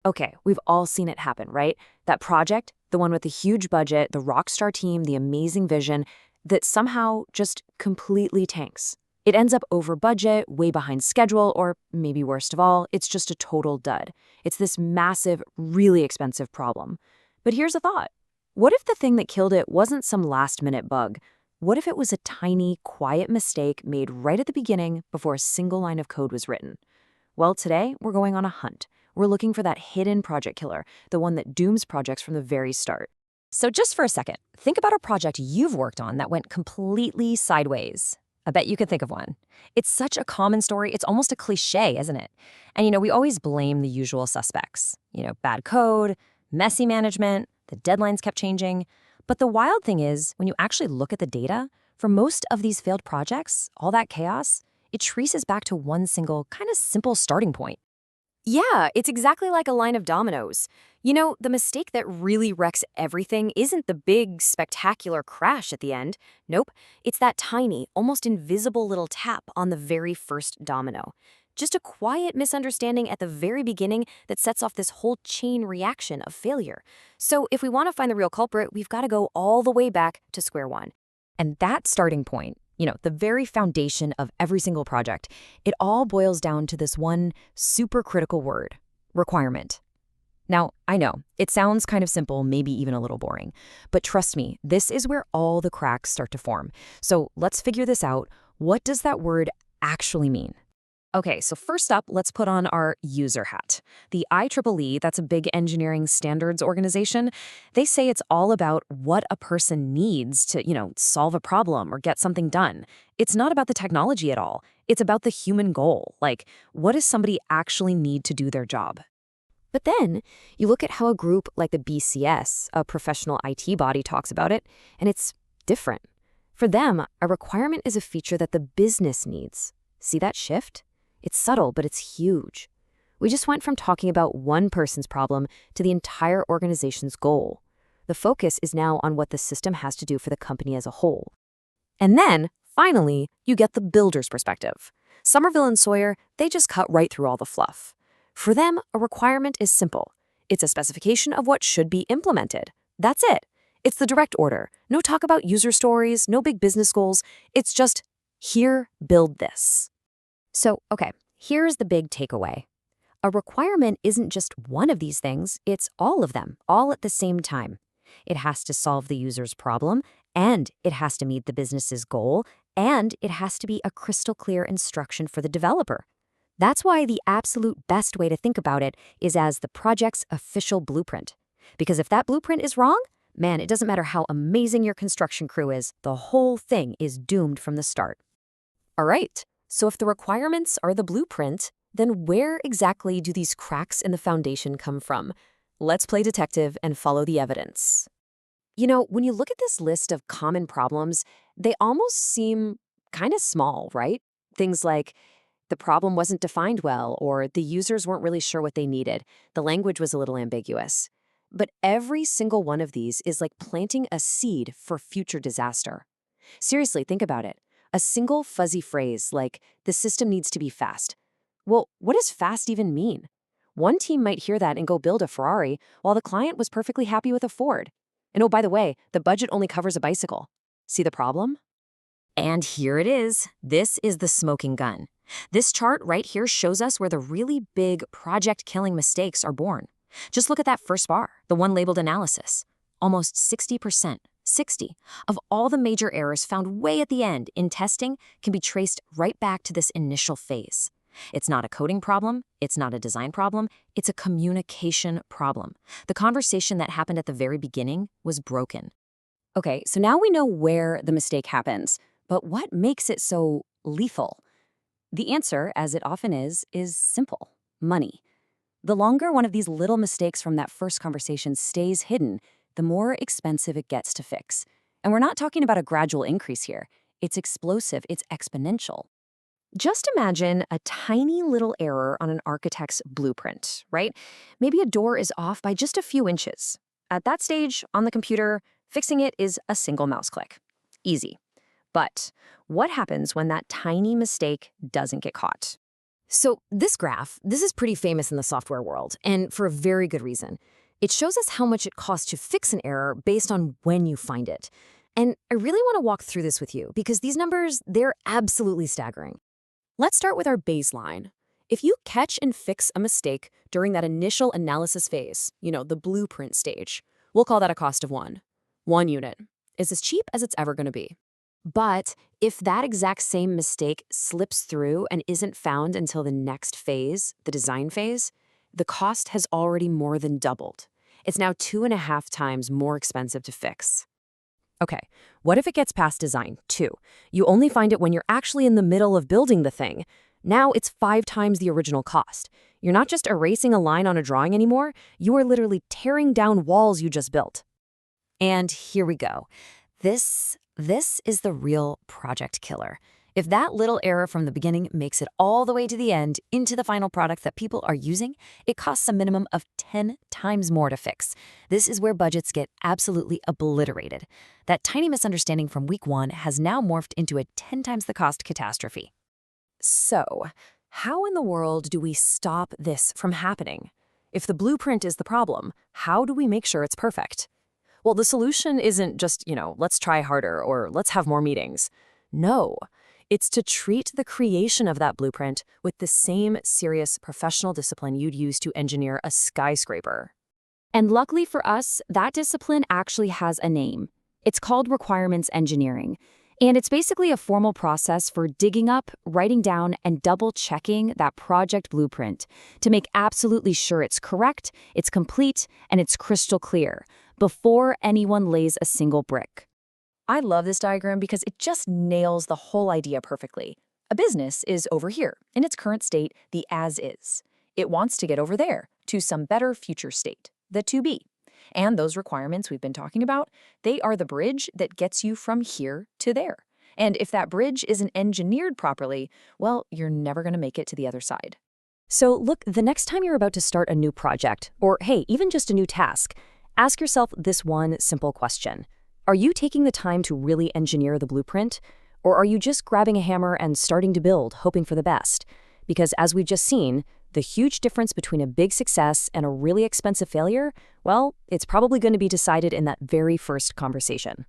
Okay, we've all seen it happen, right? That project, the one with the huge budget, the rock star team, the amazing vision, that somehow just completely tanks. It ends up over budget, way behind schedule, or maybe worst of all, it's just a total dud. It's this massive, really expensive problem. But here's a thought. What if the thing that killed it wasn't some last-minute bug? What if it was a tiny, quiet mistake made right at the beginning before a single line of code was written? Well, today we're going on a hunt. We're looking for that hidden project killer, the one that dooms projects from the very start. So just for a second, think about a project you've worked on that went completely sideways. I bet you could think of one. It's such a common story, it's almost a cliche, isn't it? And we always blame the usual suspects. Bad code, messy management, the deadlines kept changing. But the wild thing is, when you actually look at the data, for most of these failed projects, all that chaos, it traces back to one single, kind of simple starting point. Yeah, it's exactly like a line of dominoes. The mistake that really wrecks everything isn't the big, spectacular crash at the end. Nope, it's that tiny, almost invisible little tap on the very first domino. Just a quiet misunderstanding at the very beginning that sets off this whole chain reaction of failure. So if we want to find the real culprit, we've got to go all the way back to square one. And that starting point, the very foundation of every single project, it all boils down to this one super critical word: requirement. Now, I know, it sounds kind of simple, maybe even a little boring, but trust me, this is where all the cracks start to form. So let's figure this out. What does that word actually mean? Okay, so first up, let's put on our user hat. The IEEE, that's a big engineering standards organization, they say it's all about what a person needs to, solve a problem or get something done. It's not about the technology at all. It's about the human goal. Like, what does somebody actually need to do their job? But then you look at how a group like the BCS, a professional IT body, talks about it, and it's different. For them, a requirement is a feature that the business needs. See that shift? It's subtle, but it's huge. We just went from talking about one person's problem to the entire organization's goal. The focus is now on what the system has to do for the company as a whole. And then, finally, you get the builder's perspective. Somerville and Sawyer, they just cut right through all the fluff. For them, a requirement is simple. It's a specification of what should be implemented. That's it. It's the direct order. No talk about user stories, no big business goals. It's just, here, build this. So, okay, here's the big takeaway. A requirement isn't just one of these things, it's all of them, all at the same time. It has to solve the user's problem, and it has to meet the business's goal, and it has to be a crystal clear instruction for the developer. That's why the absolute best way to think about it is as the project's official blueprint. Because if that blueprint is wrong, man, it doesn't matter how amazing your construction crew is, the whole thing is doomed from the start. All right. So if the requirements are the blueprint, then where exactly do these cracks in the foundation come from? Let's play detective and follow the evidence. When you look at this list of common problems, they almost seem kind of small, right? Things like the problem wasn't defined well, or the users weren't really sure what they needed. The language was a little ambiguous. But every single one of these is like planting a seed for future disaster. Seriously, think about it. A single fuzzy phrase like, the system needs to be fast. Well, what does fast even mean? One team might hear that and go build a Ferrari, while the client was perfectly happy with a Ford. And oh, by the way, the budget only covers a bicycle. See the problem? And here it is. This is the smoking gun. This chart right here shows us where the really big project-killing mistakes are born. Just look at that first bar, the one labeled analysis. Almost 60%. 60 of all the major errors found way at the end in testing can be traced right back to this initial phase. It's not a coding problem, it's not a design problem, it's a communication problem. The conversation that happened at the very beginning was broken. Okay, so now we know where the mistake happens, but what makes it so lethal? The answer, as it often is simple: money. The longer one of these little mistakes from that first conversation stays hidden, the more expensive it gets to fix. And we're not talking about a gradual increase here. It's explosive, it's exponential. Just imagine a tiny little error on an architect's blueprint, right? Maybe a door is off by just a few inches. At that stage, on the computer, fixing it is a single mouse click. Easy. But what happens when that tiny mistake doesn't get caught? So this graph, this is pretty famous in the software world, and for a very good reason. It shows us how much it costs to fix an error based on when you find it. And I really want to walk through this with you because these numbers, they're absolutely staggering. Let's start with our baseline. If you catch and fix a mistake during that initial analysis phase, the blueprint stage, we'll call that a cost of 1. 1 unit is as cheap as it's ever going to be. But if that exact same mistake slips through and isn't found until the next phase, the design phase, the cost has already more than doubled. It's now 2.5 times more expensive to fix. Okay, what if it gets past design, too? You only find it when you're actually in the middle of building the thing. Now it's 5 times the original cost. You're not just erasing a line on a drawing anymore, you are literally tearing down walls you just built. And here we go. This is the real project killer. If that little error from the beginning makes it all the way to the end into the final product that people are using, it costs a minimum of 10 times more to fix. This is where budgets get absolutely obliterated. That tiny misunderstanding from week 1 has now morphed into a 10 times the cost catastrophe. So, how in the world do we stop this from happening? If the blueprint is the problem, how do we make sure it's perfect? Well, the solution isn't just, let's try harder or let's have more meetings. No, it's to treat the creation of that blueprint with the same serious professional discipline you'd use to engineer a skyscraper. And luckily for us, that discipline actually has a name. It's called requirements engineering. And it's basically a formal process for digging up, writing down, and double-checking that project blueprint to make absolutely sure it's correct, it's complete, and it's crystal clear before anyone lays a single brick. I love this diagram because it just nails the whole idea perfectly. A business is over here, in its current state, the as-is. It wants to get over there, to some better future state, the to-be. And those requirements we've been talking about, they are the bridge that gets you from here to there. And if that bridge isn't engineered properly, well, you're never going to make it to the other side. So look, the next time you're about to start a new project, or hey, even just a new task, ask yourself this one simple question. Are you taking the time to really engineer the blueprint? Or are you just grabbing a hammer and starting to build, hoping for the best? Because as we've just seen, the huge difference between a big success and a really expensive failure, well, it's probably going to be decided in that very first conversation.